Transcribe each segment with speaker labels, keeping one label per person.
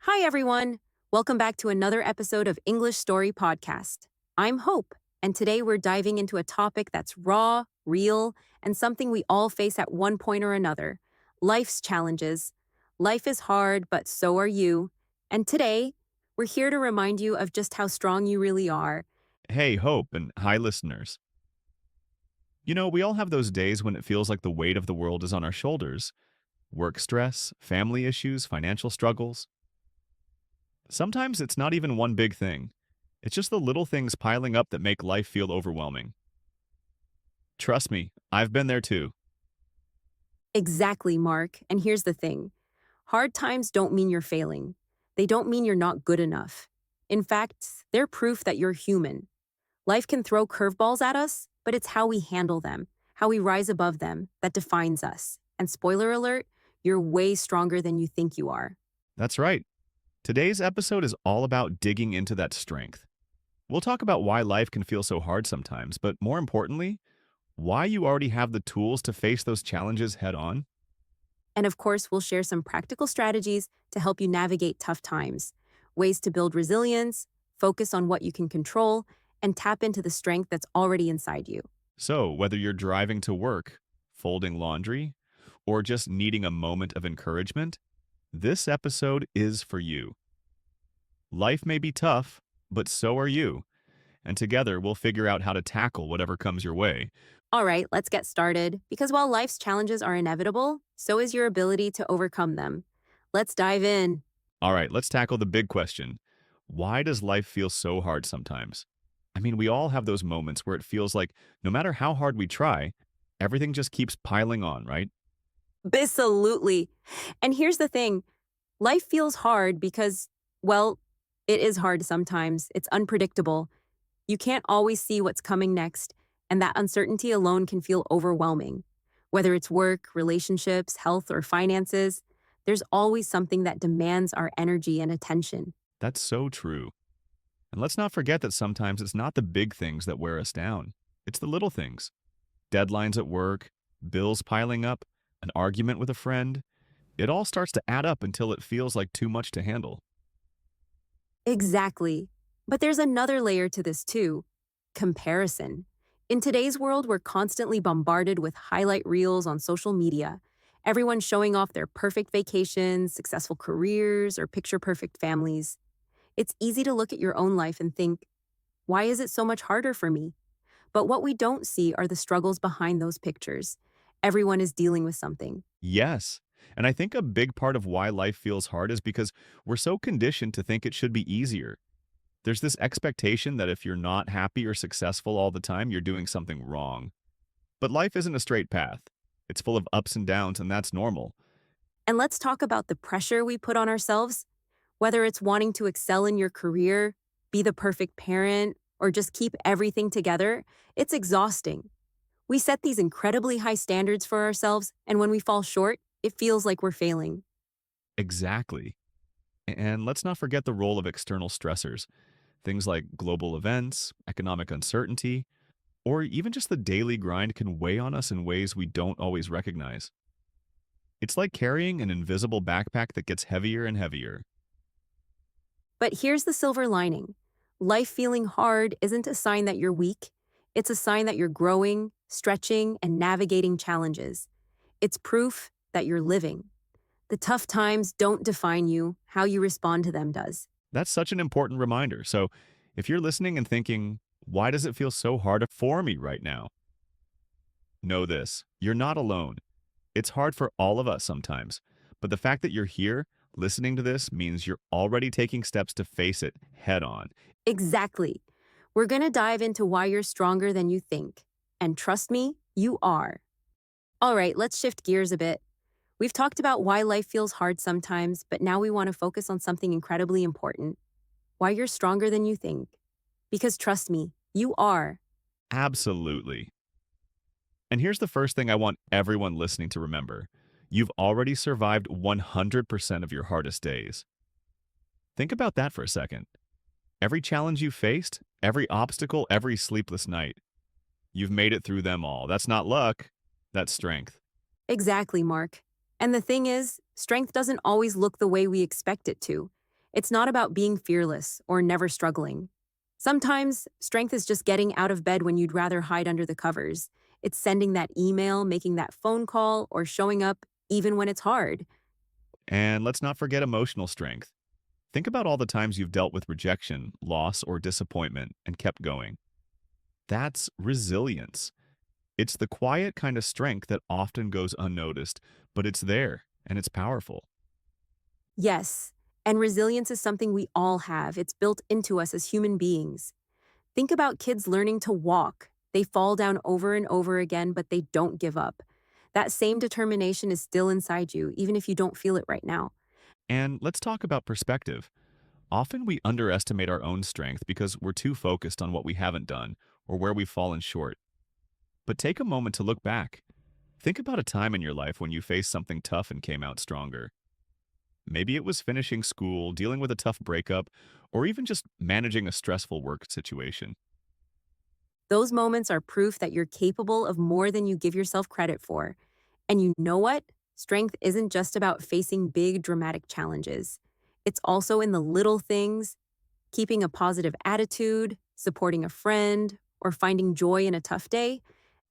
Speaker 1: Hi, everyone. Welcome back to another episode of English Story Podcast. I'm Hope, and today we're diving into a topic that's raw, real, and something we all face at one point or another: life's challenges. Life is hard, but so are you. And today, we're here to remind you of just how strong you really are.
Speaker 2: Hey, Hope, and hi, listeners. We all have those days when it feels like the weight of the world is on our shoulders. Work stress, family issues, financial struggles. Sometimes it's not even one big thing. It's just the little things piling up that make life feel overwhelming. Trust me, I've been there too.
Speaker 1: Exactly, Mark. And here's the thing: hard times don't mean you're failing, they don't mean you're not good enough. In fact, they're proof that you're human. Life can throw curveballs at us, but it's how we handle them, how we rise above them, that defines us. And spoiler alert, you're way stronger than you think you are.
Speaker 2: That's right. Today's episode is all about digging into that strength. We'll talk about why life can feel so hard sometimes, but more importantly, why you already have the tools to face those challenges head on.
Speaker 1: And of course, we'll share some practical strategies to help you navigate tough times, ways to build resilience, focus on what you can control, and tap into the strength that's already inside you.
Speaker 2: So, whether you're driving to work, folding laundry, or just needing a moment of encouragement, this episode is for you. Life may be tough, but so are you. And together we'll figure out how to tackle whatever comes your way.
Speaker 1: All right, let's get started. Because while life's challenges are inevitable, so is your ability to overcome them. Let's dive in.
Speaker 2: All right, let's tackle the big question. Why does life feel so hard sometimes? I mean, we all have those moments where it feels like no matter how hard we try, everything just keeps piling on, right?
Speaker 1: Absolutely. And here's the thing: life feels hard because, well, it is hard sometimes. It's unpredictable. You can't always see what's coming next, and that uncertainty alone can feel overwhelming. Whether it's work, relationships, health, or finances, there's always something that demands our energy and attention.
Speaker 2: That's so true. And let's not forget that sometimes it's not the big things that wear us down. It's the little things. Deadlines at work, bills piling up, an argument with a friend. It all starts to add up until it feels like too much to handle.
Speaker 1: Exactly. But there's another layer to this too: comparison. In today's world, we're constantly bombarded with highlight reels on social media. Everyone's showing off their perfect vacations, successful careers, or picture perfect families. It's easy to look at your own life and think, why is it so much harder for me? But what we don't see are the struggles behind those pictures. Everyone is dealing with something.
Speaker 2: Yes. And I think a big part of why life feels hard is because we're so conditioned to think it should be easier. There's this expectation that if you're not happy or successful all the time, you're doing something wrong. But life isn't a straight path. It's full of ups and downs, and that's normal.
Speaker 1: And let's talk about the pressure we put on ourselves, whether it's wanting to excel in your career, be the perfect parent, or just keep everything together. It's exhausting. We set these incredibly high standards for ourselves, and when we fall short, it feels like we're failing.
Speaker 2: Exactly. And let's not forget the role of external stressors. Things like global events, economic uncertainty, or even just the daily grind can weigh on us in ways we don't always recognize. It's like carrying an invisible backpack that gets heavier and heavier.
Speaker 1: But here's the silver lining: life feeling hard isn't a sign that you're weak, it's a sign that you're growing, stretching, and navigating challenges. It's proof that you're living. The tough times don't define you, how you respond to them does.
Speaker 2: That's such an important reminder. So, if you're listening and thinking, why does it feel so hard for me right now? Know this: you're not alone. It's hard for all of us sometimes. But the fact that you're here, listening to this, means you're already taking steps to face it head on.
Speaker 1: Exactly. We're going to dive into why you're stronger than you think. And trust me, you are. All right, let's shift gears a bit. We've talked about why life feels hard sometimes, but now we want to focus on something incredibly important: why you're stronger than you think. Because trust me, you are.
Speaker 2: Absolutely. And here's the first thing I want everyone listening to remember: you've already survived 100% of your hardest days. Think about that for a second. Every challenge you faced, every obstacle, every sleepless night, you've made it through them all. That's not luck, that's strength.
Speaker 1: Exactly, Mark. And the thing is, strength doesn't always look the way we expect it to. It's not about being fearless or never struggling. Sometimes, strength is just getting out of bed when you'd rather hide under the covers. It's sending that email, making that phone call, or showing up even when it's hard.
Speaker 2: And let's not forget emotional strength. Think about all the times you've dealt with rejection, loss, or disappointment and kept going. That's resilience. It's the quiet kind of strength that often goes unnoticed, but it's there and it's powerful.
Speaker 1: Yes, and resilience is something we all have. It's built into us as human beings. Think about kids learning to walk. They fall down over and over again, but they don't give up. That same determination is still inside you, even if you don't feel it right now.
Speaker 2: And let's talk about perspective. Often we underestimate our own strength because we're too focused on what we haven't done or where we've fallen short. But take a moment to look back. Think about a time in your life when you faced something tough and came out stronger. Maybe it was finishing school, dealing with a tough breakup, or even just managing a stressful work situation.
Speaker 1: Those moments are proof that you're capable of more than you give yourself credit for. And you know what? Strength isn't just about facing big, dramatic challenges. It's also in the little things, keeping a positive attitude, supporting a friend, or finding joy in a tough day.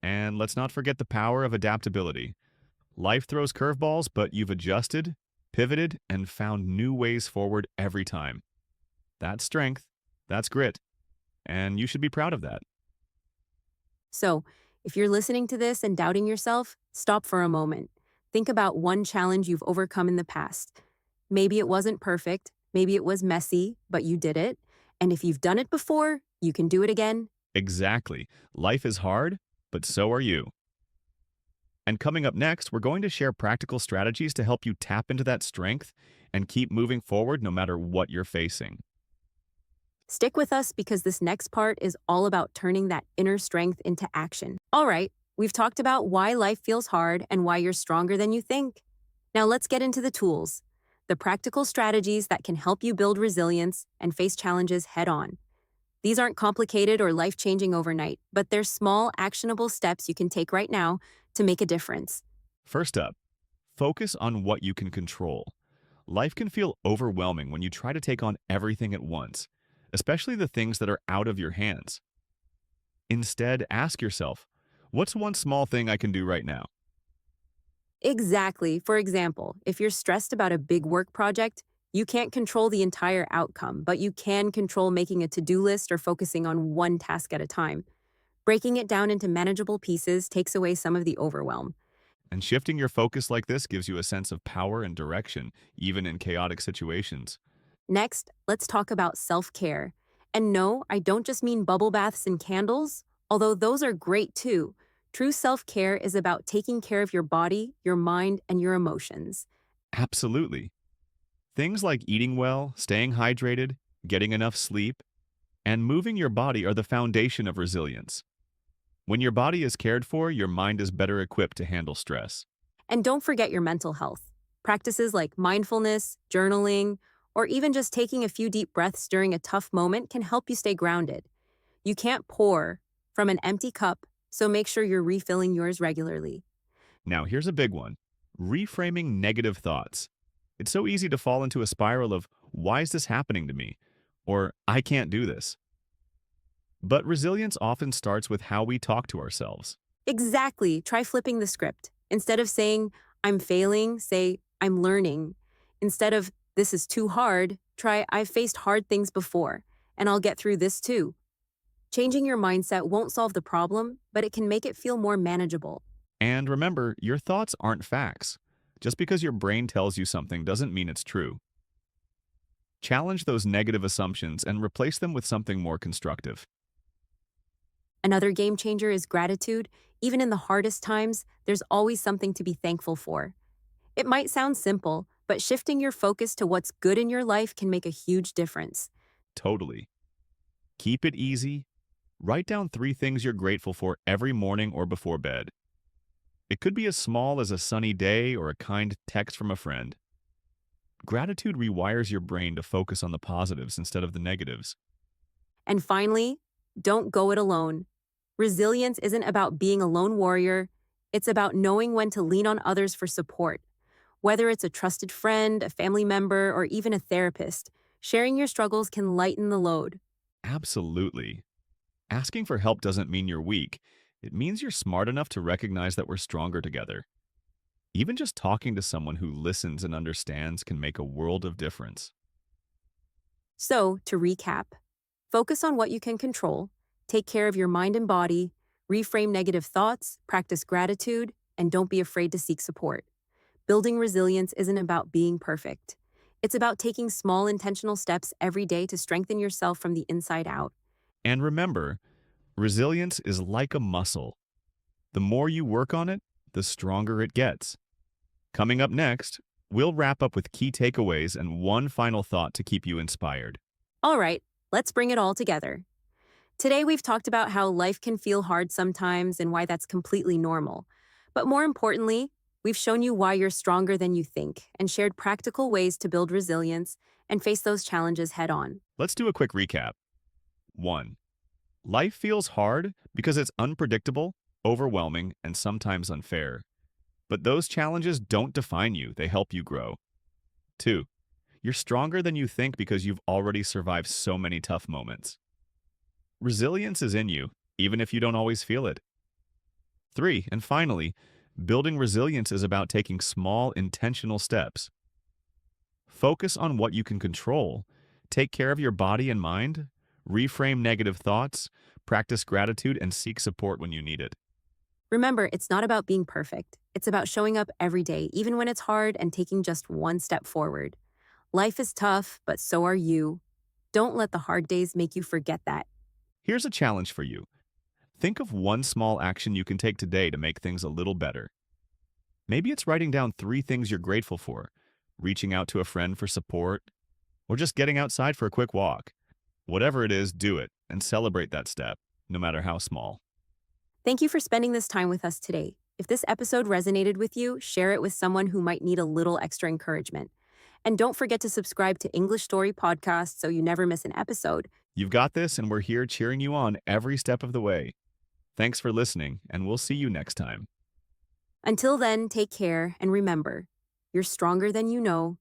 Speaker 2: And let's not forget the power of adaptability. Life throws curveballs, but you've adjusted, pivoted, and found new ways forward every time. That's strength, that's grit, and you should be proud of that.
Speaker 1: So, if you're listening to this and doubting yourself, stop for a moment. Think about one challenge you've overcome in the past. Maybe it wasn't perfect, maybe it was messy, but you did it. And if you've done it before, you can do it again.
Speaker 2: Exactly. Life is hard, but so are you. And coming up next, we're going to share practical strategies to help you tap into that strength and keep moving forward no matter what you're facing.
Speaker 1: Stick with us because this next part is all about turning that inner strength into action. All right, we've talked about why life feels hard and why you're stronger than you think. Now let's get into the tools, the practical strategies that can help you build resilience and face challenges head on. These aren't complicated or life changing overnight, but they're small, actionable steps you can take right now to make a difference.
Speaker 2: First up, focus on what you can control. Life can feel overwhelming when you try to take on everything at once, especially the things that are out of your hands. Instead, ask yourself, what's one small thing I can do right now?
Speaker 1: Exactly. For example, if you're stressed about a big work project, you can't control the entire outcome, but you can control making a to do list or focusing on one task at a time. Breaking it down into manageable pieces takes away some of the overwhelm.
Speaker 2: And shifting your focus like this gives you a sense of power and direction, even in chaotic situations.
Speaker 1: Next, let's talk about self care. And no, I don't just mean bubble baths and candles, although those are great too. True self care is about taking care of your body, your mind, and your emotions.
Speaker 2: Absolutely. Things like eating well, staying hydrated, getting enough sleep, and moving your body are the foundation of resilience. When your body is cared for, your mind is better equipped to handle stress.
Speaker 1: And don't forget your mental health. Practices like mindfulness, journaling, or even just taking a few deep breaths during a tough moment can help you stay grounded. You can't pour from an empty cup, so make sure you're refilling yours regularly.
Speaker 2: Now, here's a big one: reframing negative thoughts. It's so easy to fall into a spiral of, why is this happening to me? Or, I can't do this. But resilience often starts with how we talk to ourselves.
Speaker 1: Exactly. Try flipping the script. Instead of saying, I'm failing, say, I'm learning. Instead of, this is too hard, try, I've faced hard things before, and I'll get through this too. Changing your mindset won't solve the problem, but it can make it feel more manageable.
Speaker 2: And remember, your thoughts aren't facts. Just because your brain tells you something doesn't mean it's true. Challenge those negative assumptions and replace them with something more constructive.
Speaker 1: Another game changer is gratitude. Even in the hardest times, there's always something to be thankful for. It might sound simple, but shifting your focus to what's good in your life can make a huge difference.
Speaker 2: Totally. Keep it easy. Write down 3 things you're grateful for every morning or before bed. It could be as small as a sunny day or a kind text from a friend. Gratitude rewires your brain to focus on the positives instead of the negatives.
Speaker 1: And finally, don't go it alone. Resilience isn't about being a lone warrior, it's about knowing when to lean on others for support. Whether it's a trusted friend, a family member, or even a therapist, Sharing your struggles can lighten the load.
Speaker 2: Absolutely. Asking for help doesn't mean you're weak. It means you're smart enough to recognize that we're stronger together. Even just talking to someone who listens and understands can make a world of difference.
Speaker 1: So, to recap, focus on what you can control, take care of your mind and body, reframe negative thoughts, practice gratitude, and don't be afraid to seek support. Building resilience isn't about being perfect. It's about taking small intentional steps every day to strengthen yourself from the inside out.
Speaker 2: And remember, resilience is like a muscle. The more you work on it, the stronger it gets. Coming up next, we'll wrap up with key takeaways and one final thought to keep you inspired.
Speaker 1: All right, let's bring it all together. Today, we've talked about how life can feel hard sometimes and why that's completely normal. But more importantly, we've shown you why you're stronger than you think and shared practical ways to build resilience and face those challenges head on.
Speaker 2: Let's do a quick recap. 1. Life feels hard because it's unpredictable, overwhelming, and sometimes unfair. But those challenges don't define you, they help you grow. 2. You're stronger than you think because you've already survived so many tough moments. Resilience is in you, even if you don't always feel it. 3. And finally, building resilience is about taking small, intentional steps. Focus on what you can control. Take care of your body and mind. Reframe negative thoughts. Practice gratitude and seek support when you need it.
Speaker 1: Remember, it's not about being perfect. It's about showing up every day, even when it's hard, and taking just one step forward. Life is tough, but so are you. Don't let the hard days make you forget that.
Speaker 2: Here's a challenge for you. Think of one small action you can take today to make things a little better. Maybe it's writing down 3 things you're grateful for, reaching out to a friend for support, or just getting outside for a quick walk. Whatever it is, do it and celebrate that step, no matter how small.
Speaker 1: Thank you for spending this time with us today. If this episode resonated with you, share it with someone who might need a little extra encouragement. And don't forget to subscribe to English Story Podcast so you never miss an episode.
Speaker 2: You've got this, and we're here cheering you on every step of the way. Thanks for listening, and we'll see you next time.
Speaker 1: Until then, take care and remember, you're stronger than you know,